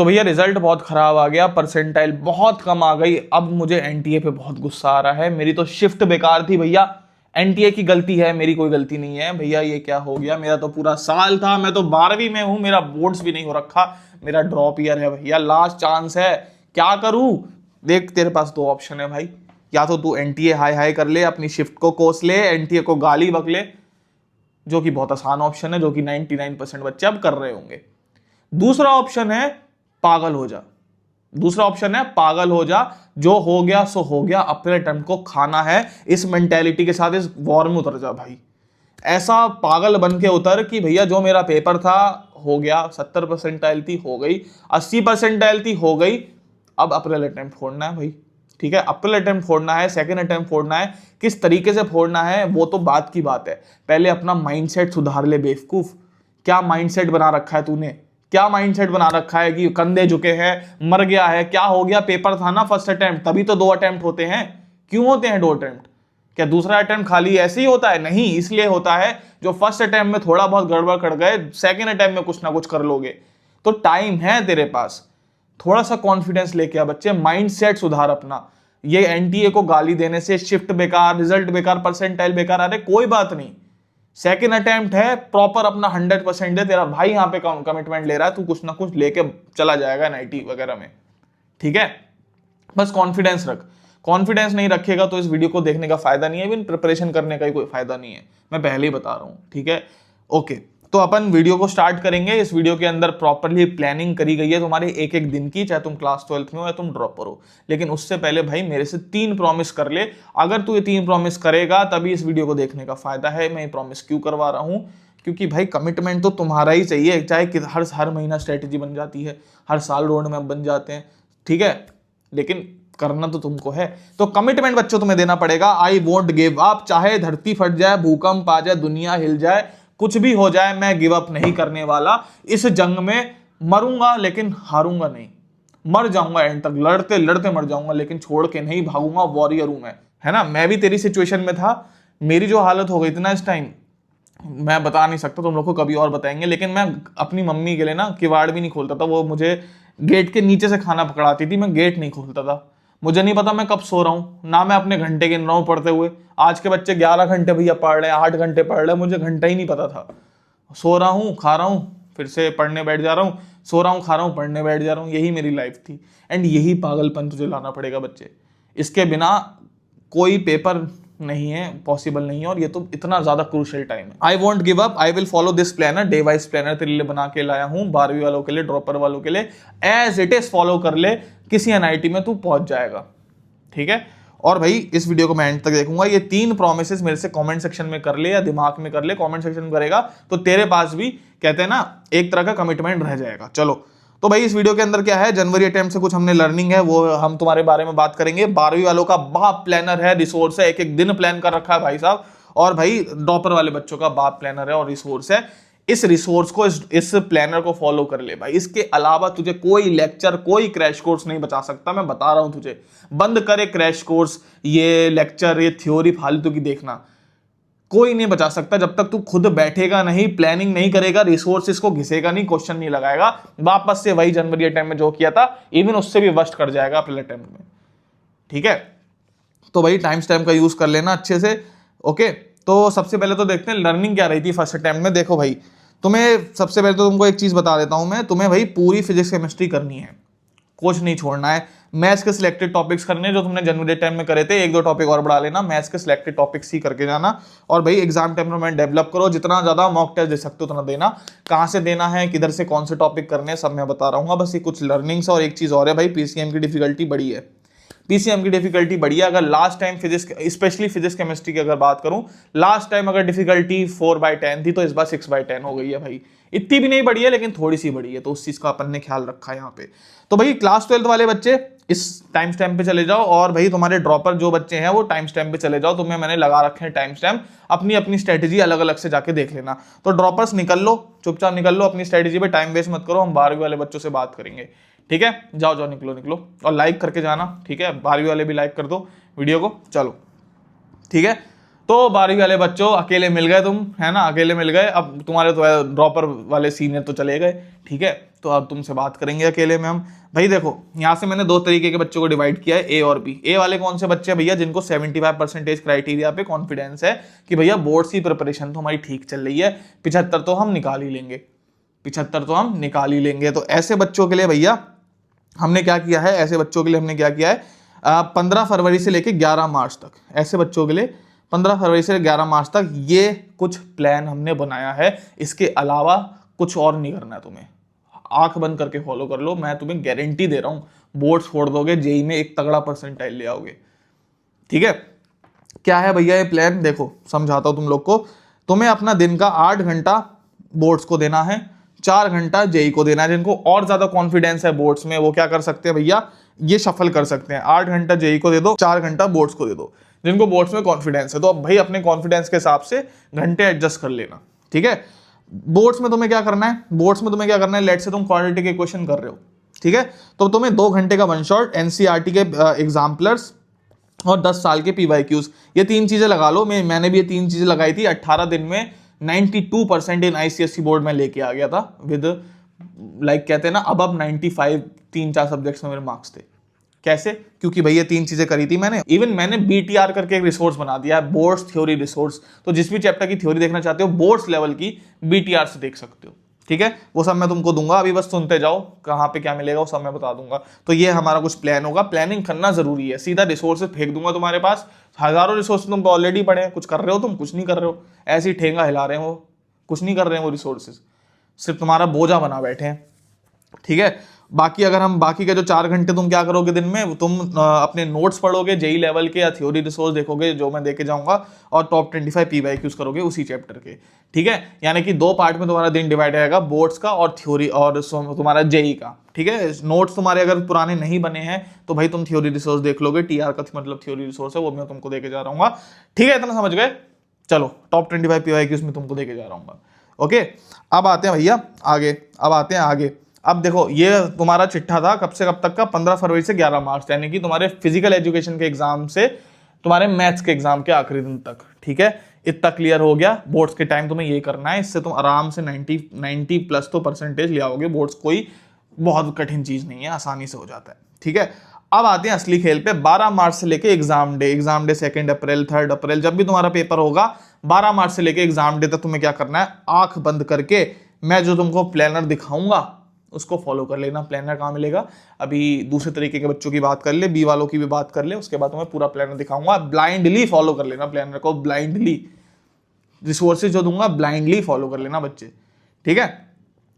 तो भैया रिजल्ट बहुत खराब आ गया, परसेंटाइल बहुत कम आ गई। अब मुझे एनटीए पे बहुत गुस्सा आ रहा है। मेरी तो शिफ्ट बेकार थी भैया, एनटीए की गलती है, मेरी कोई गलती नहीं है भैया। ये क्या हो गया, मेरा तो पूरा साल था, मैं तो 12वीं में हूं, मेरा बोर्ड्स भी नहीं हो रखा, मेरा ड्रॉप ईयर है भैया, लास्ट चांस है, क्या करूं। देख तेरे पास दो ऑप्शन है भाई, या तो तू एनटीए हाई हाई कर ले, अपनी शिफ्ट को कोस ले, एनटीए को गाली बक ले, जो कि बहुत आसान ऑप्शन है, जो कि 99% बच्चे अब कर रहे होंगे। दूसरा ऑप्शन है पागल हो जा, दूसरा ऑप्शन है पागल हो जा, जो हो गया सो हो गया, अपने अटेम्प्ट को खाना है, इस मेंटेलिटी के साथ इस वॉर में उतर जा भाई। ऐसा पागल बन के उतर कि भैया जो मेरा पेपर था हो गया, 70 परसेंटाइल थी हो गई, 80 परसेंटाइल थी हो गई, अब अप्रैल अटेम्प्ट फोड़ना है भाई। ठीक है, अप्रैल अटेम्प्ट फोड़ना है, सेकंड अटेम्प्ट फोड़ना है, किस तरीके से फोड़ना है वो तो बात की बात है, पहले अपना माइंडसेट सुधार ले बेवकूफ। क्या माइंडसेट बना रखा है तूने, क्या माइंडसेट बना रखा है कि कंधे झुके हैं, मर गया है, क्या हो गया, पेपर था ना फर्स्ट अटेम्प्ट, तभी तो 2 अटेम्प्ट होते हैं। क्यों होते हैं 2 अटेम्प्ट, क्या दूसरा अटेम्प्ट खाली ऐसे ही होता है? नहीं, इसलिए होता है जो फर्स्ट अटेम्प्ट में थोड़ा बहुत गड़बड़ कर गए, सेकंड अटेम्प्ट में कुछ ना कुछ कर लोगे। तो टाइम है तेरे पास, थोड़ा सा कॉन्फिडेंस लेके आ बच्चे, माइंडसेट सुधार अपना। ये एनटीए को गाली देने से शिफ्ट बेकार, रिजल्ट बेकार, परसेंटाइल बेकार, अरे कोई बात नहीं, सेकंड अटेम्प्ट है, प्रॉपर अपना 100% दे। तेरा भाई यहाँ पे कमिटमेंट ले रहा है, तू कुछ ना कुछ लेके चला जाएगा एनआईटी वगैरह में। ठीक है, बस कॉन्फिडेंस रख, कॉन्फिडेंस नहीं रखेगा तो इस वीडियो को देखने का फायदा नहीं है, इवन प्रिपरेशन करने का ही कोई फायदा नहीं है, मैं पहले ही बता रहा हूँ। ठीक है, ओके, तो अपन वीडियो को स्टार्ट करेंगे। इस वीडियो के अंदर प्रॉपरली प्लानिंग करी गई है तुम्हारे एक एक दिन की, चाहे तुम क्लास 12th में हो या तुम ड्रॉपर हो। लेकिन उससे पहले भाई मेरे से 3 प्रॉमिस कर ले, अगर तू ये 3 प्रॉमिस करेगा तभी इस वीडियो को देखने का फायदा है। मैं ये प्रॉमिस क्यों करवा रहा हूँ, क्योंकि भाई कमिटमेंट तो तुम्हारा ही चाहिए, चाहे हर महीना स्ट्रेटेजी बन जाती है, हर साल रोड मैप बन जाते हैं, ठीक है, लेकिन करना तो तुमको है। तो कमिटमेंट बच्चों तुम्हें देना पड़ेगा। आई वोंट गिव अप, चाहे धरती फट जाए, भूकंप आ जाए, दुनिया हिल जाए, कुछ भी हो जाए, मैं गिव अप नहीं करने वाला। इस जंग में मरूंगा लेकिन हारूंगा नहीं, मर जाऊंगा एंड तक, लड़ते लड़ते मर जाऊंगा, लेकिन छोड़ के नहीं भागूंगा, वॉरियर हूं मैं, है ना। मैं भी तेरी सिचुएशन में था, मेरी जो हालत हो गई थी ना इस टाइम, मैं बता नहीं सकता, तुम लोग को कभी और बताएंगे। लेकिन मैं अपनी मम्मी के लिए ना किवाड़ भी नहीं खोलता था, वो मुझे गेट के नीचे से खाना पकड़ाती थी, मैं गेट नहीं खोलता था। मुझे नहीं पता मैं कब सो रहा हूँ, ना मैं अपने घंटे गिन रहा हूँ पढ़ते हुए। आज के बच्चे 11 घंटे भैया पढ़ रहे हैं, 8 घंटे पढ़ रहे हैं, मुझे घंटा ही नहीं पता था। सो रहा हूँ, खा रहा हूँ, फिर से पढ़ने बैठ जा रहा हूँ, सो रहा हूँ, खा रहा हूँ, पढ़ने बैठ जा रहा हूँ, यही मेरी लाइफ थी। एंड यही पागलपन तुझे लाना पड़ेगा बच्चे, इसके बिना कोई पेपर नहीं है, पॉसिबल नहीं है, और ये तो इतना ज्यादा क्रूशियल टाइम है। I won't give up, I will follow this planner, day wise planner तेरे लिए बना के लाया हूं, 12वीं वालों के लिए, ड्रॉपर वालों के लिए, एज इट इज फॉलो कर ले, किसी एनआईटी में तू पहुंच जाएगा। ठीक है, और भाई इस वीडियो को मैं एंड तक देखूंगा। ये 3 प्रॉमिसेस मेरे से कमेंट सेक्शन में कर ले या दिमाग में कर ले, कमेंट सेक्शन में करेगा तो तेरे पास भी, कहते हैं ना, एक तरह का कमिटमेंट रह जाएगा। चलो, तो भाई इस वीडियो के अंदर क्या है, जनवरी अटेम्प्ट से कुछ हमने लर्निंग है, वो हम तुम्हारे बारे में बात करेंगे। 12वीं वालों का बाप प्लानर है, रिसोर्स है, एक एक दिन प्लान कर रखा है भाई साहब। और भाई ड्रॉपर वाले बच्चों का बाप प्लानर है और रिसोर्स है। इस रिसोर्स को, इस प्लानर को फॉलो कर ले भाई। इसके अलावा तुझे कोई लेक्चर, कोई क्रैश कोर्स नहीं बचा सकता, मैं बता रहा हूं तुझे। बंद करे क्रैश कोर्स, ये लेक्चर, ये थ्योरी फालतू की देखना, कोई नहीं बचा सकता जब तक तू खुद बैठेगा नहीं, प्लानिंग नहीं करेगा, रिसोर्सेस को घिसेगा नहीं, क्वेश्चन नहीं लगाएगा, वापस से वही जनवरी अटेम्प्ट में जो किया था, इवन उससे भी वर्स्ट कर जाएगा अप्रैल अटेम्प्ट में। ठीक है, तो भाई टाइम स्टैम्प का यूज कर लेना अच्छे से। ओके, तो सबसे पहले तो देखते हैं लर्निंग क्या रही थी फर्स्ट अटेम्प्ट में। देखो भाई, तुम्हें सबसे पहले तो तुमको एक चीज बता देता हूं मैं, तुम्हें भाई पूरी फिजिक्स केमिस्ट्री करनी है, कुछ नहीं छोड़ना है। मैथ्स के सिलेक्टेड टॉपिक्स करने जो तुमने जनवरी टाइम में करे थे, 1-2 टॉपिक और बढ़ा लेना, मैथ्स के सिलेक्टेड टॉपिक्स ही करके जाना। और भाई एग्जाम टेम्परामेंट डेवलप करो, जितना ज्यादा मॉक टेस्ट दे सकते हो उतना देना। कहाँ से देना है, किधर से कौन से टॉपिक करने हैं, सब मैं बता रहा हूँ। बस ये कुछ लर्निंग्स, और एक चीज और है भाई, पीसीएम की डिफिकल्टी बढ़ी है, पीसीएम की डिफिकल्टी बढ़ी है। अगर last time physics, specially physics chemistry की अगर बात करूं, लास्ट टाइम अगर डिफिकल्टी 4/10 थी, तो इस बार 6/10 हो गई है भाई। इतनी भी नहीं बढ़ी है, लेकिन थोड़ी सी बढ़ी है, तो उस चीज का अपन ने ख्याल रखा है यहाँ पे। तो भाई क्लास 12th वाले बच्चे इस टाइम स्टैम्प पे चले जाओ, और भाई तुम्हारे ड्रॉपर जो बच्चे हैं वो टाइम स्टैम्प पे चले जाओ, तुम्हें मैंने लगा रखे हैं टाइम स्टैम्प, अपनी अपनी स्ट्रेटेजी अलग अलग से जाके देख लेना। तो ड्रॉपर्स निकल लो, चुपचाप निकल लो, अपनी स्ट्रेटेजी पे टाइम वेस्ट मत करो, हम 12वीं वाले बच्चों से बात करेंगे। ठीक है, जाओ जाओ, निकलो निकलो, और लाइक करके जाना। ठीक है, 12वीं वाले भी लाइक कर दो वीडियो को। चलो ठीक है, तो 12वीं वाले बच्चों अकेले मिल गए तुम, है ना, अकेले मिल गए। अब तुम्हारे तो ड्रॉपर वाले सीनियर तो चले गए, ठीक है, तो अब तुमसे बात करेंगे अकेले में हम। भाई देखो यहाँ से मैंने 2 तरीके के बच्चों को डिवाइड किया है, ए और बी। ए वाले कौन से बच्चे हैं भैया, जिनको 75% क्राइटेरिया पे कॉन्फिडेंस है कि भैया बोर्ड्स की प्रिपरेशन तो हमारी ठीक चल रही है, 75 तो हम निकाल ही लेंगे, 75 तो हम निकाल ही लेंगे। तो ऐसे बच्चों के लिए भैया हमने क्या किया है, ऐसे बच्चों के लिए हमने क्या किया है, 15 फरवरी से लेकर 11 मार्च तक, ऐसे बच्चों के लिए 15 फरवरी से 11 मार्च तक ये कुछ प्लान हमने बनाया है। इसके अलावा कुछ और नहीं करना है तुम्हें, आंख बंद करके फॉलो कर लो, मैं तुम्हें गारंटी दे रहा हूं बोर्ड्स फोड़ दोगे, जेई में एक तगड़ा परसेंटाइल ले आओगे, ठीक है। क्या है भैया ये प्लान, देखो समझाता हूं तुम लोग को। तुम्हें अपना दिन का 8 घंटा बोर्ड्स को देना है, 4 घंटा जेई को देना है। जिनको और ज्यादा कॉन्फिडेंस है बोर्ड्स में वो क्या कर सकते हैं भैया, ये शफल कर सकते हैं, 8 घंटा जेई को दे दो, 4 घंटा बोर्ड्स को दे दो, जिनको बोर्ड्स में कॉन्फिडेंस है। तो अब भाई अपने कॉन्फिडेंस के हिसाब से घंटे एडजस्ट कर लेना, ठीक है। बोर्ड्स में तुम्हें क्या करना है, बोर्ड्स में तुम्हें क्या करना है, लेट से तुम क्वाड्रेटिक इक्वेशन कर रहे हो, ठीक है, तो तुम्हें 2 घंटे का वन शॉट, एनसीईआरटी के एग्जाम्पलर्स और 10 साल के पीवाईक्यूज, ये 3 चीजें लगा लो। मैंने भी ये 3 चीजें लगाई थी। 18 दिन में 92% इन आईसीएसई बोर्ड में लेके आ गया था विद लाइक कहते हैं ना अब 95, 3-4 सब्जेक्ट्स में मेरे मार्क्स थे। कैसे, क्योंकि भैया 3 चीजें करी थी मैंने। इवन मैंने बीटीआर करके एक रिसोर्स बना दिया है, बोर्ड्स थ्योरी रिसोर्स। तो जिस भी चैप्टर की थ्योरी देखना चाहते हो बोर्ड्स लेवल की, बीटीआर से देख सकते हो, ठीक है। वो सब मैं तुमको दूंगा, अभी बस सुनते जाओ, कहाँ पे क्या मिलेगा वो सब मैं बता दूंगा। तो ये हमारा कुछ प्लान होगा, प्लानिंग करना जरूरी है। सीधा रिसोर्सेज फेंक दूंगा तुम्हारे पास, हजारों रिसोर्स तुम ऑलरेडी पढ़े हैं, कुछ कर रहे हो तुम, कुछ नहीं कर रहे हो, ऐसे ही ठेंगा हिला रहे हो, कुछ नहीं कर रहे हैं वो रिसोर्सेज, सिर्फ तुम्हारा बोझा बना बैठे हैं, ठीक है। बाकी अगर हम बाकी के जो 4 घंटे तुम क्या करोगे दिन में, तुम अपने नोट्स पढ़ोगे जेई लेवल के या थ्योरी रिसोर्स देखोगे जो मैं देके जाऊंगा, और टॉप 25 पीवाईक्यूज करोगे उसी चैप्टर के, ठीक है। यानी कि 2 पार्ट में तुम्हारा दिन डिवाइड रहेगा, बोर्ड्स का और थ्योरी और तुम्हारा जेई का, ठीक है। नोट्स तुम्हारे अगर पुराने नहीं बने हैं तो भाई तुम थ्योरी रिसोर्स देख लोगे, टीआर का मतलब थ्योरी रिसोर्स है, वो मैं तुमको देके जा रहा हूँ, ठीक है, इतना समझ गए। चलो टॉप 25 पीवाईक्यूज में तुमको देके जा रहा हूँ, ओके। अब आते हैं भैया आगे, अब आते हैं आगे। अब देखो ये तुम्हारा चिट्ठा था कब से कब तक का, 15 फरवरी से 11 मार्च, यानी कि तुम्हारे फिजिकल एजुकेशन के एग्जाम से तुम्हारे मैथ्स के एग्जाम के आखिरी दिन तक, ठीक है। इतना क्लियर हो गया। बोर्ड्स के टाइम तुम्हें ये करना है, इससे तुम आराम से 90 प्लस तो परसेंटेज ले आओगे। बोर्ड्स कोई बहुत कठिन चीज नहीं है, आसानी से हो जाता है, ठीक है। अब आते हैं असली खेल पे। 12 मार्च से लेके एग्जाम डे 2 अप्रैल 3 अप्रैल, जब भी तुम्हारा पेपर होगा 12 मार्च से लेके एग्जाम डे तक तुम्हें क्या करना है, आंख बंद करके मैं जो तुमको प्लानर दिखाऊंगा उसको फॉलो कर लेना। प्लानर कहाँ मिलेगा, अभी दूसरे तरीके के बच्चों की बात कर ले, बी वालों की भी बात कर ले, उसके बाद तुम्हें पूरा प्लानर दिखाऊंगा। ब्लाइंडली फॉलो कर लेना प्लानर को, ब्लाइंडली रिसोर्सेज जो दूंगा ब्लाइंडली फॉलो कर लेना बच्चे, ठीक है।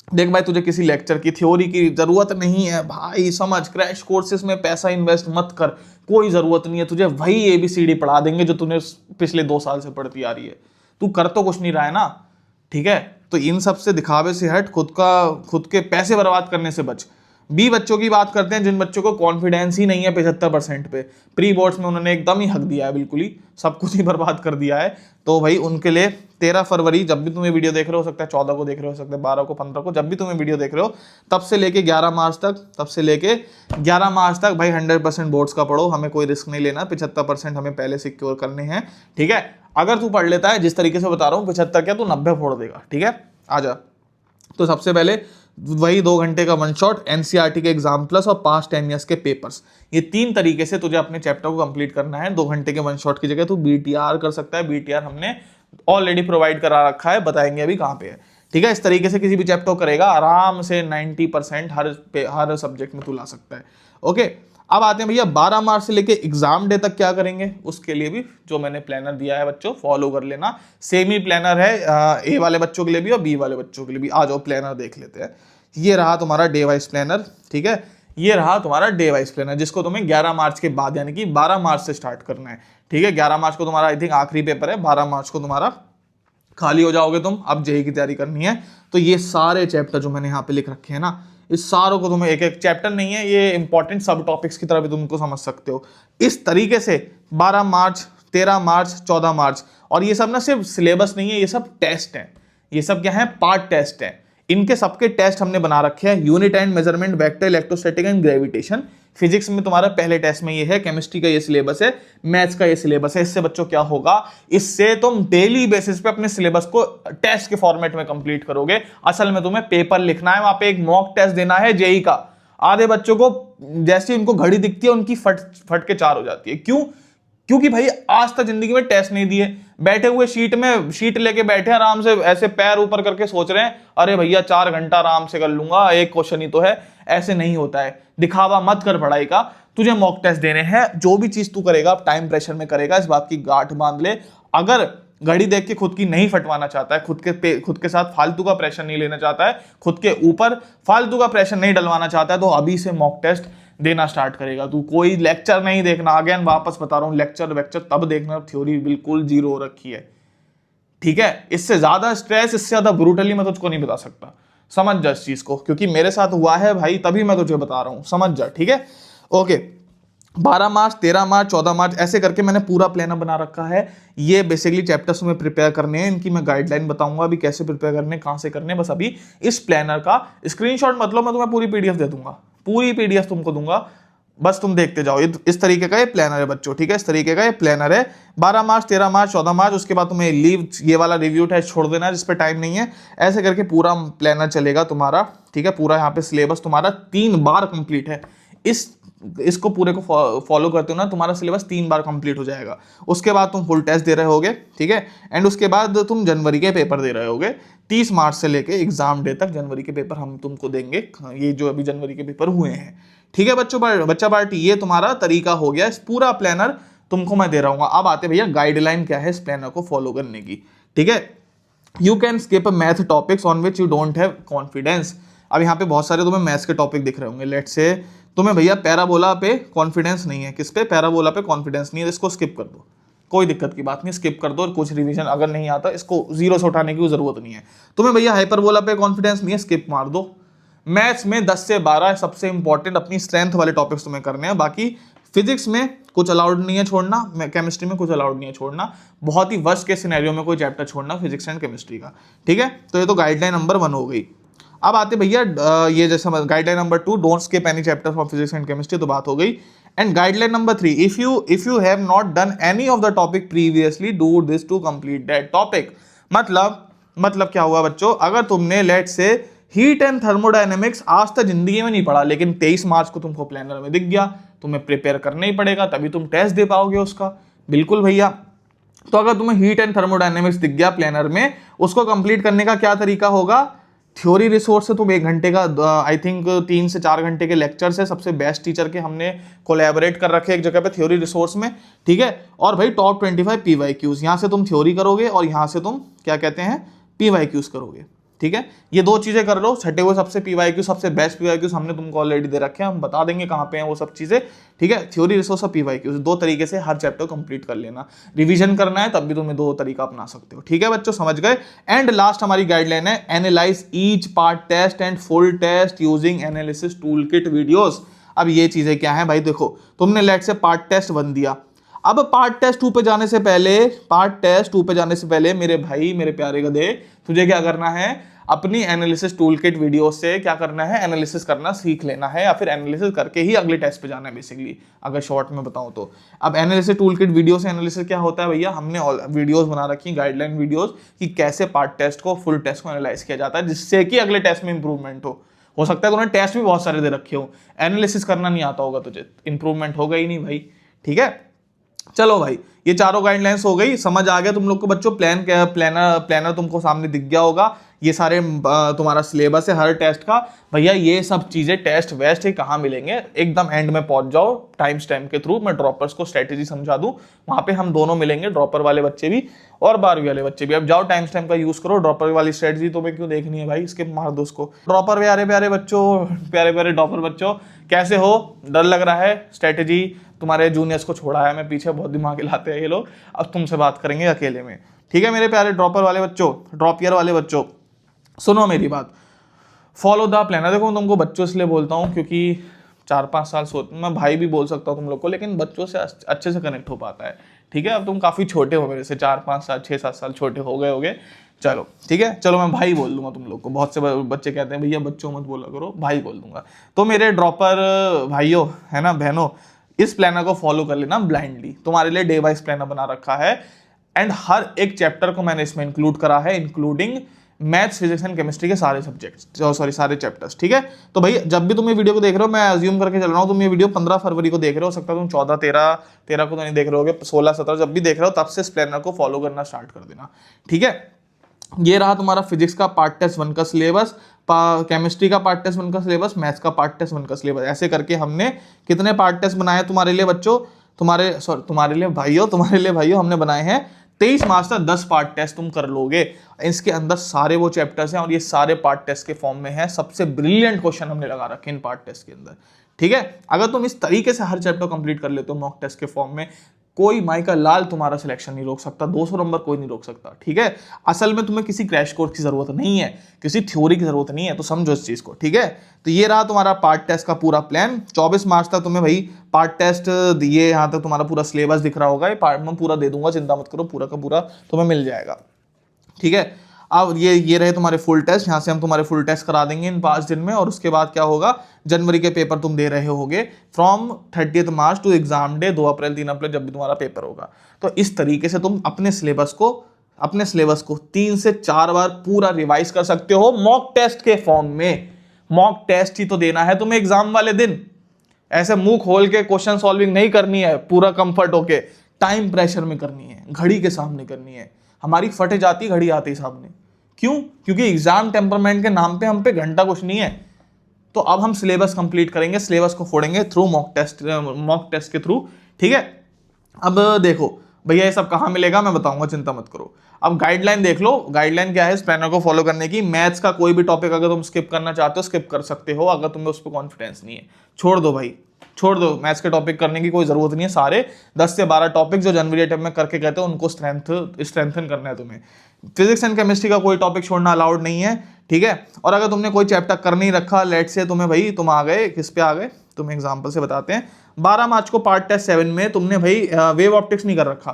देख भाई तुझे किसी लेक्चर की थ्योरी की जरूरत नहीं है भाई, समझ, क्रैश कोर्सेज में पैसा इन्वेस्ट मत कर, कोई जरूरत नहीं है तुझे, वही एबीसीडी पढ़ा देंगे जो तूने पिछले 2 साल से पढ़ती आ रही है। तू कर तो कुछ नहीं रहा है ना, ठीक है। तो इन सब से दिखावे से हट, खुद के पैसे बर्बाद करने से बच। बी बच्चों की बात करते हैं, जिन बच्चों को कॉन्फिडेंस ही नहीं है 75% पे, प्री बोर्ड्स में उन्होंने एकदम ही हक दिया है, बिल्कुल ही सब कुछ ही बर्बाद कर दिया है। तो भाई उनके लिए 13 फरवरी, जब भी तुम्हें वीडियो देख रहे हो सकता है 14 को देख रहे हो सकता है 12 को, 15 को, जब भी तुम्हें वीडियो देख रहे हो तब से लेके 11 मार्च तक, तब से लेके 11 मार्च तक भाई 100% बोर्ड्स का पढ़ो। हमें कोई रिस्क नहीं लेना, 75% हमें पहले सिक्योर करने हैं, ठीक है। अगर तू पढ़ लेता है जिस तरीके से बता रहा हूँ 75 क्या, तू 90 फोड़ देगा, ठीक है। आजा। तो सबसे पहले वही 2 घंटे का वन शॉट, एनसीईआरटी के एग्जाम प्लस और पास्ट 10 ईयर्स के पेपर्स, ये 3 तरीके से तुझे अपने चैप्टर को कंप्लीट करना है। 2 घंटे के वन शॉट की जगह तू बीटीआर कर सकता है, बीटीआर हमने ऑलरेडी प्रोवाइड करा रखा है, बताएंगे अभी कहाँ पे है, ठीक है। इस तरीके से किसी भी चैप्टर को करेगा आराम से 90% हर सब्जेक्ट में तू ला सकता है, ओके। अब आते हैं भैया 12 मार्च से लेके एग्जाम डे तक क्या करेंगे, उसके लिए भी जो मैंने प्लानर दिया है बच्चों फॉलो कर लेना। सेम ही प्लानर है ए वाले बच्चों के लिए भी और बी वाले बच्चों के लिए भी। आ जाओ प्लानर देख लेते हैं। ये रहा तुम्हारा डे वाइज प्लानर, ठीक है। ये रहा तुम्हारा डे वाइज प्लानर, जिसको तुम्हें 11 मार्च के बाद यानी कि 12 मार्च से स्टार्ट करना है, ठीक है। 11 मार्च को तुम्हारा आई थिंक आखिरी पेपर है, 12 मार्च को तुम्हारा खाली हो जाओगे तुम, अब जेई की तैयारी करनी है। तो ये सारे चैप्टर जो मैंने यहाँ पे लिख रखे हैं ना, इस सारों को तुम्हें एक एक चैप्टर नहीं है, ये इंपॉर्टेंट सब टॉपिक्स की तरह भी तुमको समझ सकते हो इस तरीके से। 12 मार्च, 13 मार्च, 14 मार्च, और ये सब ना सिर्फ सिलेबस नहीं है, ये सब टेस्ट हैं, ये सब क्या है, पार्ट टेस्ट है। इनके सबके टेस्ट हमने बना रखे हैं, unit and measurement, vector, electrostatic and gravitation. Physics में तुम्हारा पहले टेस्ट में ये है, केमिस्ट्री का ये सिलेबस है, मैथ्स का ये सिलेबस है। इससे बच्चों क्या होगा, इससे तुम डेली बेसिस पे अपने सिलेबस को टेस्ट के फॉर्मेट में कंप्लीट करोगे। असल में तुम्हें पेपर लिखना है, वहां पे एक मॉक टेस्ट देना है जेई का। आधे बच्चों को जैसे उनको घड़ी दिखती है उनकी फट के 4 हो जाती है। क्यों? क्योंकि भाई आज तक जिंदगी में टेस्ट नहीं दिए, बैठे हुए शीट लेके बैठे आराम से, ऐसे पैर ऊपर करके सोच रहे हैं अरे भैया 4 घंटा आराम से कर लूंगा, एक क्वेश्चन ही तो है। ऐसे नहीं होता है, दिखावा मत कर पढ़ाई का। तुझे मॉक टेस्ट देने हैं, जो भी चीज तू करेगा टाइम प्रेशर में करेगा, इस बात की गांठ बांध ले। अगर घड़ी देख के खुद की नहीं फटवाना चाहता है, खुद के साथ फालतू का प्रेशर नहीं लेना चाहता है, खुद के ऊपर फालतू का प्रेशर नहीं डलवाना चाहता है, तो अभी से मॉक टेस्ट देना स्टार्ट करेगा। तू कोई लेक्चर नहीं देखना, अगेन वापस बता रहा हूं, लेक्चर तब देखना थ्योरी बिल्कुल जीरो हो रखी है, ठीक है। इससे ज्यादा स्ट्रेस, इससे ज्यादा ब्रूटली मैं तुझको नहीं बता सकता। समझ जा इस चीज को, क्योंकि मेरे साथ हुआ है भाई, तभी मैं तुझे बता रहा हूं, समझ जा, ठीक है। ओके, 12 मार्च, 13 मार्च, 14 मार्च ऐसे करके मैंने पूरा प्लान बना रखा है। ये बेसिकली चैप्टर्स में प्रिपेयर करने हैं, इनकी मैं गाइडलाइन बताऊंगा अभी कैसे प्रिपेयर करने, कहां से करने। बस अभी इस प्लानर का स्क्रीनशॉट मतलब मैं तुम्हें पूरी पीडीएफ दे दूंगा, पूरी पीडीएफ तुमको दूंगा, बस तुम देखते जाओ। इस तरीके का ये प्लानर है बच्चों, ठीक है, इस तरीके का ये प्लानर है। 12 मार्च, 13 मार्च, 14 मार्च, उसके बाद तुम्हें लीव, ये वाला रिव्यू टेस्ट छोड़ देना जिस पे टाइम नहीं है। ऐसे करके पूरा प्लानर चलेगा तुम्हारा, ठीक है। पूरा यहाँ पे सिलेबस तुम्हारा 3 बार कंप्लीट है। इसको पूरे को फॉलो करते हो ना, तुम्हारा सिलेबस 3 बार कंप्लीट हो जाएगा। उसके बाद तुम फुल टेस्ट दे रहे होगे, ठीक है। एंड उसके बाद तुम जनवरी के पेपर दे रहे होगे। 30 मार्च से लेके एग्जाम डे तक जनवरी के पेपर हम तुमको देंगे, ये जो अभी जनवरी के पेपर हुए हैं, ठीक है बच्चा पार्टी। ये तुम्हारा तरीका हो गया, इस पूरा प्लानर तुमको मैं दे रहा हूँ। अब आते भैया गाइडलाइन क्या है इस प्लानर को फॉलो करने की, ठीक है। You can skip math topics on which you don't have confidence. अब यहाँ पे बहुत सारे तुम्हें मैथ्स के टॉपिक दिख रहे होंगे। लेट्स से तुम्हें भैया पैराबोला पे कॉन्फिडेंस नहीं है, किस पे, पैराबोला पे कॉन्फिडेंस नहीं है, इसको स्किप कर दो, कोई दिक्कत की बात नहीं, स्किप कर दो। और कुछ रिवीजन अगर नहीं आता, इसको 0 से उठाने की जरूरत नहीं है। तुम्हें भैया हाइपरबोला पे कॉन्फिडेंस नहीं है, स्किप मार दो। मैथ्स में 10 से 12 सबसे इंपॉर्टेंट अपनी स्ट्रेंथ वाले टॉपिक्स तुम्हें करने हैं। बाकी फिजिक्स में कुछ अलाउड नहीं है छोड़ना, केमिस्ट्री में कुछ अलाउड नहीं है छोड़ना, बहुत ही वर्स्ट के सिनेरियो में कोई चैप्टर छोड़ना फिजिक्स एंड केमिस्ट्री का, ठीक है। तो ये तो गाइडलाइन नंबर 1 हो गई। अब आते भैया ये जैसा guideline number 2, don't skip any chapter from physics and chemistry, तो बात हो गई। And guideline number 3, if you have not done any of the topic previously, do this to complete that topic. मतलब क्या हुआ बच्चों, अगर तुमने लेट से हीट एंड थर्मोडायनेमिक्स आज तक जिंदगी में नहीं पढ़ा, लेकिन 23 मार्च को तुमको प्लानर में दिख गया, तुम्हें प्रिपेयर करना ही पड़ेगा, तभी तुम टेस्ट दे पाओगे उसका। बिल्कुल भैया। तो अगर तुम्हें हीट एंड थर्मोडायनेमिक्स दिख गया प्लानर में, उसको कंप्लीट करने का क्या तरीका होगा, थ्योरी रिसोर्स से तुम 1 घंटे का, आई थिंक 3 से 4 घंटे के लेक्चर से सबसे बेस्ट टीचर के हमने कोलैबोरेट कर रखे एक जगह पे थ्योरी रिसोर्स में, ठीक है। और भाई टॉप 25 PYQs, यहाँ से तुम थ्योरी करोगे और यहाँ से तुम क्या कहते हैं PYQs करोगे, ठीक है। ये 2 चीजें कर लो, छठे हुए सबसे PYQ, सबसे बेस्ट PYQs हमने तुमको ऑलरेडी दे रखे हैं, हम बता देंगे कहाँ पे हैं वो सब चीजें, ठीक है। थ्योरी रिसोर्स और PYQs 2 तरीके से हर चैप्टर कंप्लीट कर लेना। रिवीजन करना है तब भी तुम्हें 2 तरीका अपना सकते हो, ठीक है बच्चों, समझ गए। एंड लास्ट हमारी गाइडलाइन है, analyse each part test and full test using analysis tool kit videos. अब ये चीजें क्या है भाई, देखो तुमने लेट से पार्ट टेस्ट 1 दिया, अब पार्ट टेस्ट 2 पे जाने से पहले मेरे भाई, मेरे प्यारे गधे, तुझे क्या करना है, अपनी एनालिसिस टूल किट वीडियो से क्या करना है, एनालिसिस करना सीख लेना है, या फिर एनालिसिस करके ही अगले टेस्ट पे जाना है बेसिकली, अगर शॉर्ट में बताऊं तो। अब एनालिसिस टूल किट वीडियो से एनालिसिस क्या होता है भैया, हमने वीडियोस बना रखी है, गाइडलाइन वीडियोस, कि कैसे पार्ट टेस्ट को, फुल टेस्ट को एनालाइज किया जाता है, जिससे कि अगले टेस्ट में इंप्रूवमेंट हो सकता है उन्होंने टेस्ट भी बहुत सारे दे रखे हो, एनालिसिस करना नहीं आता होगा तुझे, इंप्रूवमेंट होगा ही नहीं भाई, ठीक है। चलो भाई, ये चारों गाइडलाइंस हो गई, समझ आ गया तुम लोग को बच्चों, प्लानर तुमको सामने दिख गया होगा, ये सारे तुम्हारा सिलेबस है हर टेस्ट का। भैया ये सब चीजें टेस्ट वेस्ट है कहाँ मिलेंगे, एकदम एंड में पहुंच जाओ टाइम स्टैम्प के थ्रू, मैं ड्रॉपर्स को स्ट्रेटेजी समझा दूं, वहां पे हम दोनों मिलेंगे, ड्रॉपर वाले बच्चे भी और 12वीं वाले बच्चे भी। अब जाओ टाइम स्टैम्प का यूज करो, ड्रॉपर वाली स्ट्रेटेजी तुम्हें क्यों देखनी है भाई, स्किप मार दो उसको। ड्रॉपर प्यारे प्यारे बच्चों, प्यारे प्यारे ड्रॉपर बच्चों, कैसे हो, डर लग रहा है, स्ट्रेटेजी तुम्हारे जूनियर्स को छोड़ा है मैं पीछे, बहुत दिमाग हिलाते हैं ये लोग, अब तुमसे बात करेंगे अकेले में, ठीक है मेरे प्यारे ड्रॉपर वाले बच्चों, ड्रॉप ईयर वाले बच्चों, सुनो मेरी बात, फॉलो द प्लानर। देखो मैं तुमको बच्चों इसलिए बोलता हूँ क्योंकि 4-5 साल मैं भाई भी बोल सकता हूँ तुम लोग को, लेकिन बच्चों से अच्छे से कनेक्ट हो पाता है, ठीक है। अब तुम काफ़ी छोटे हो मेरे से, 4-5 साल 6-7 साल छोटे हो गए होगे, चलो ठीक है, चलो मैं भाई बोल दूंगा तुम लोग को। बहुत से बच्चे कहते हैं भैया बच्चों मत बोला करो, भाई बोल दूंगा। तो मेरे ड्रॉपर भाइयों है ना बहनों, इस प्लानर को फॉलो कर लेना ब्लाइंडली। तुम्हारे लिए डे वाइज प्लानर बना रखा है एंड हर एक चैप्टर को मैंने इसमें इंक्लूड करा है, including maths, physics and chemistry के सारे सब्जेक्ट्स, सॉरी सारे चैप्टर्स। ठीक है, तो भाई जब भी तुम ये वीडियो को देख रहे हो, मैं अज्यूम करके चल रहा हूँ तुम ये वीडियो 15 फरवरी को देख रहे हो, सकता है तुम 14, 13 को तो नहीं देख रहे होगे, 16, 17 जब भी देख रहे हो तब से इस प्लानर को फॉलो करना स्टार्ट कर देना। ठीक है, ये रहा तुम्हारा फिजिक्स का पार्ट टेस्ट 1 का सिलेबस, केमिस्ट्री का पार्ट टेस्ट 1 का सिलेबस, मैथ्स का पार्ट टेस्ट 1 का सिलेबस। ऐसे करके हमने कितने पार्ट टेस्ट बनाए तुम्हारे लिए बच्चों, तुम्हारे लिए भाइयों हमने बनाए हैं 23 मार्च तक 10 पार्ट टेस्ट तुम कर लोगे। इसके अंदर सारे वो चैप्टर्स हैं और ये सारे पार्ट टेस्ट के फॉर्म में है। सबसे ब्रिलियंट क्वेश्चन हमने लगा रखे इन पार्ट टेस्ट के अंदर। ठीक है, अगर तुम इस तरीके से हर चैप्टर कंप्लीट कर लेते हो मॉक टेस्ट के फॉर्म में, कोई माई का लाल तुम्हारा सिलेक्शन नहीं रोक सकता, 200 नंबर कोई नहीं रोक सकता। ठीक है, असल में तुम्हें किसी क्रैश कोर्स की जरूरत नहीं है, किसी थ्योरी की जरूरत नहीं है, तो समझो इस चीज को। ठीक है, तो ये रहा तुम्हारा पार्ट टेस्ट का पूरा प्लान। 24 मार्च तक तुम्हें भाई पार्ट टेस्ट दिए, यहाँ तक तुम्हारा पूरा सिलेबस दिख रहा होगा, ये पार्ट में पूरा दे दूंगा, चिंता मत करो, पूरा का पूरा तुम्हें मिल जाएगा। ठीक है, अब ये रहे तुम्हारे फुल टेस्ट, यहाँ से हम तुम्हारे फुल टेस्ट करा देंगे इन 5 दिन में। और उसके बाद क्या होगा, जनवरी के पेपर तुम दे रहे होगे from 30 March two exam day 2 अप्रैल 3 अप्रैल जब भी तुम्हारा पेपर होगा। तो इस तरीके से तुम अपने सिलेबस को 3 से 4 बार पूरा रिवाइज कर सकते हो मॉक टेस्ट के फॉर्म में। मॉक टेस्ट ही तो देना है तुम्हें एग्जाम वाले दिन, ऐसे मुंह खोल के क्वेश्चन सॉल्विंग नहीं करनी है पूरा कंफर्ट होके, टाइम प्रेशर में करनी है, घड़ी के सामने करनी है। हमारी फटे जाती घड़ी आते ही सामने, क्यों? क्योंकि एग्जाम टेम्परमेंट के नाम पे हम पे घंटा कुछ नहीं है। तो अब हम सिलेबस कंप्लीट करेंगे, सिलेबस को फोड़ेंगे थ्रू मॉक टेस्ट के थ्रू। ठीक है, अब देखो भैया ये सब कहाँ मिलेगा मैं बताऊंगा, चिंता मत करो। अब गाइडलाइन देख लो, गाइडलाइन क्या है इस प्लानर को फॉलो करने की। मैथ्स का कोई भी टॉपिक अगर तुम स्किप करना चाहते हो स्किप कर सकते हो, अगर तुम्हें उस पर कॉन्फिडेंस नहीं है छोड़ दो भाई, छोड़ दो। मैथ्स के टॉपिक करने की कोई जरूरत नहीं है, सारे 10 से 12 टॉपिक जो जनवरी अटेम्प्ट में करके कहते हैं उनको स्ट्रेंथन करना है तुम्हें। फिजिक्स एंड केमिस्ट्री का कोई टॉपिक छोड़ना अलाउड नहीं है। ठीक है, और अगर तुमने कोई चैप्टर कर नहीं रखा, लेट से तुम्हें भाई तुम आ गए किस पे आ गए, तुम्हें एग्जांपल से बताते हैं। 12 मार्च को पार्ट टेस्ट 7 में तुमने भाई वेव ऑप्टिक्स नहीं कर रखा,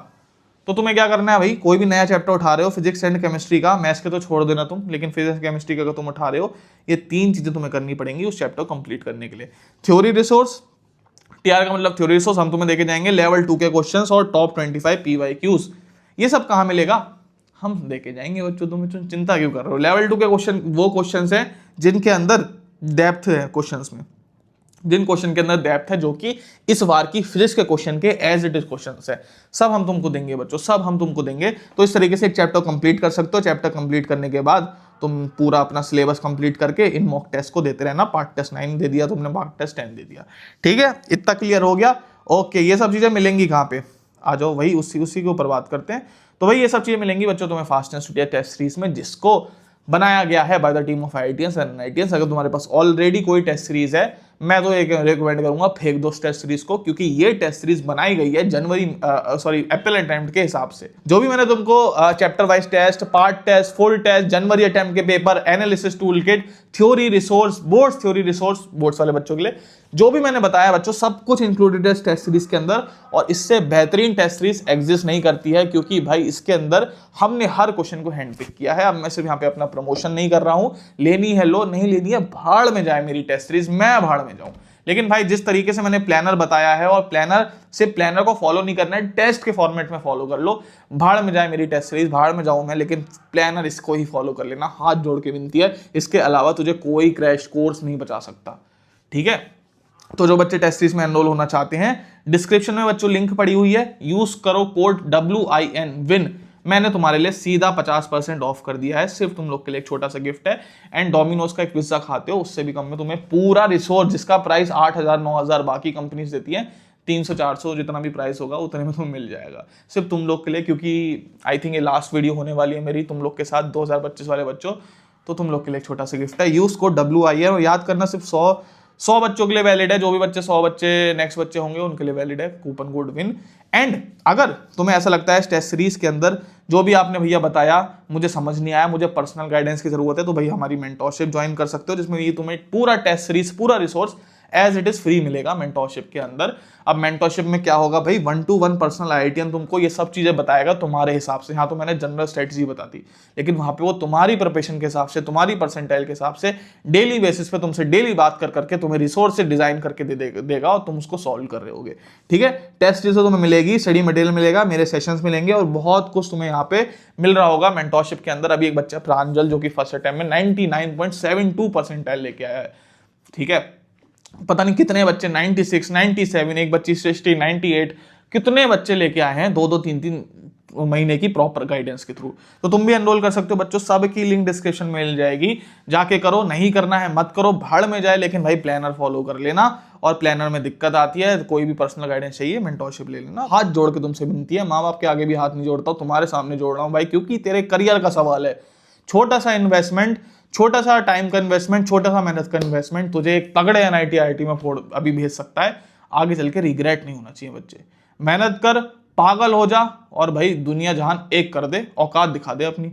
तो तुम्हें क्या करना है भाई, कोई भी नया चैप्टर उठा रहे हो फिजिक्स एंड केमिस्ट्री का, मैथ्स के तो छोड़ देना तुम, लेकिन फिजिक्स केमिस्ट्री का अगर तुम उठा रहे हो, ये 3 चीजें तुम्हें करनी पड़ेंगी उस चैप्टर को कंप्लीट करने के लिए। थ्योरी रिसोर्स, टीआर का मतलब थ्योरी रिसोर्स, हम तुम्हें देके जाएंगे लेवल 2 के क्वेश्चंस और टॉप 25 पीवाईक्यूज। ये सब कहाँ मिलेगा, हम देके जाएंगे बच्चों, तुम चिंता क्यों कर रहे हो। लेवल 2 के क्वेश्चन वो क्वेश्चंस हैं जिनके अंदर डेप्थ है क्वेश्चंस में, जिन क्वेश्चन के अंदर डेप्थ है, जो कि इस बार की फिजिक्स के क्वेश्चन के एज इट इज क्वेश्चंस है, सब हम तुमको देंगे बच्चों, सब हम तुमको देंगे। तो इस तरीके से एक चैप्टर कंप्लीट कर सकते हो। चैप्टर कंप्लीट करने के बाद तुम पूरा अपना सिलेबस कंप्लीट करके इन मॉक टेस्ट को देते रहना। पार्ट टेस्ट 9 दे दिया तुमने, पार्ट टेस्ट 10 दे दिया। ठीक है, इतना क्लियर हो गया। ओके, ये सब चीजें मिलेंगी कहाँ पे, आ जाओ भाई उसी के ऊपर बात करते हैं। तो भाई ये सब चीजें मिलेंगी बच्चों तुम्हें fast and studio test series में, जिसको बनाया गया है by the team of IITians and NITians। अगर तुम्हारे पास ऑलरेडी कोई टेस्ट सीरीज है, मैं तो एक रिकमेंड करूंगा फेंक दो टेस्ट सीरीज को, क्योंकि ये टेस्ट सीरीज बनाई गई है अप्रैल अटेम्प्ट के हिसाब से। जो भी मैंने तुमको chapter wise test, part test, full test, जनवरी अटेम्प्ट के paper, analysis tool kit, theory resource, boards वाले बच्चों के लिए जो भी मैंने बताया बच्चों, सब कुछ इंक्लूडेड है टेस्ट सीरीज के अंदर। और इससे बेहतरीन टेस्ट सीरीज एग्जिस्ट नहीं करती है, क्योंकि भाई इसके अंदर हमने हर क्वेश्चन को हैंड पिक किया है। अब मैं सिर्फ यहाँ पे अपना प्रमोशन नहीं कर रहा हूं, लेनी है लो, नहीं लेनी है भाड़ में जाए मेरी टेस्ट सीरीज, मैं भाड़ में जाऊं। लेकिन भाई जिस तरीके से मैंने प्लानर बताया है, और प्लानर को फॉलो नहीं करना है, टेस्ट के फॉर्मेट में फॉलो कर लो। भाड़ में जाए मेरी टेस्ट सीरीज, भाड़ में जाऊं मैं, लेकिन प्लानर इसको ही फॉलो कर लेना, हाथ जोड़ के विनती है। इसके अलावा तुझे कोई क्रैश कोर्स नहीं बचा सकता। ठीक है, तो जो बच्चे टेस्ट सीरीज में एनरोल होना चाहते हैं, डिस्क्रिप्शन में बच्चों लिंक पड़ी हुई है, यूज करो कोड WIN। मैंने तुम्हारे लिए सीधा 50% ऑफ कर दिया है, सिर्फ तुम लोग के लिए एक छोटा सा गिफ्ट है। एंड डोमिनोज का एक पिज्जा खाते हो, उससे भी कम में तुम्हें पूरा रिसोर्स, जिसका प्राइस 8,000 9,000 बाकी कंपनीज देती है, 300-400 जितना भी प्राइस होगा उतने में तुम्हें मिल जाएगा, सिर्फ तुम लोग के लिए। क्योंकि आई थिंक ये लास्ट वीडियो होने वाली है मेरी तुम लोग के साथ 2025 वाले बच्चों, तो तुम लोग के लिए एक छोटा सा गिफ्ट है। यूज कोड WIN, और याद करना सिर्फ 100 बच्चों के लिए वैलिड है। जो भी बच्चे 100 बच्चे नेक्स्ट बच्चे होंगे उनके लिए वैलिड है कूपन कोड WIN। एंड अगर तुम्हें ऐसा लगता है टेस्ट सीरीज के अंदर जो भी आपने भैया बताया मुझे समझ नहीं आया, मुझे पर्सनल गाइडेंस की जरूरत है, तो भैया हमारी मेंटोरशिप ज्वाइन कर सकते हो, जिसमें ये तुम्हें पूरा टेस्ट सीरीज, पूरा resource as it is free मिलेगा मेंटोरशिप के अंदर। अब मेंटोरशिप में क्या होगा भाई, 1-to-1 पर्सनल आईआईटीएन तुमको ये सब चीजें बताएगा तुम्हारे हिसाब से। यहाँ तो मैंने जनरल स्ट्रेटजी बता दी, लेकिन वहां पे वो तुम्हारी प्रिपरेशन के हिसाब से, तुम्हारी परसेंटाइल के हिसाब से डेली बेसिस पे तुमसे डेली बात कर करके तुम्हें रिसोर्स डिजाइन करके देगा और तुम उसको सॉल्व कर रहे होगे। ठीक है, टेस्ट जैसे तुम्हें मिलेगी, स्टडी मटेरियल मिलेगा, मेरे सेशंस मिलेंगे और बहुत कुछ तुम्हें यहाँ पे मिल रहा होगा मेंटोरशिप के अंदर। अभी एक बच्चा प्रांजल जो कि फर्स्ट अटेम्प्ट में 99.72 परसेंटाइल लेके आया है। ठीक है, पता नहीं कितने बच्चे 96, 97, एक बच्ची 60, 98, कितने बच्चे लेके आए हैं 2-2, 3-3 महीने की प्रॉपर गाइडेंस के थ्रू। तो तुम भी एनरोल कर सकते हो बच्चों, सबकी लिंक डिस्क्रिप्शन में मिल जाएगी, जाके करो। नहीं करना है मत करो, भाड़ में जाए, लेकिन भाई प्लानर फॉलो कर लेना। और प्लानर में दिक्कत आती है, कोई भी पर्सनल गाइडेंस चाहिए, मेंटोरशिप ले लेना। हाथ जोड़ के तुमसे विनती है, माँ बाप के आगे भी हाथ नहीं जोड़ता हूं, तुम्हारे सामने जोड़ रहा हूं भाई, क्योंकि तेरे करियर का सवाल है। छोटा सा इन्वेस्टमेंट, छोटा सा टाइम का इन्वेस्टमेंट, छोटा सा मेहनत का इन्वेस्टमेंट तुझे एक तगड़े एनआईटी आईआईटी में अभी भेज सकता है। आगे चल के रिग्रेट नहीं होना चाहिए बच्चे। मेहनत कर, पागल हो जा और भाई दुनिया जहान एक कर दे, औकात दिखा दे अपनी।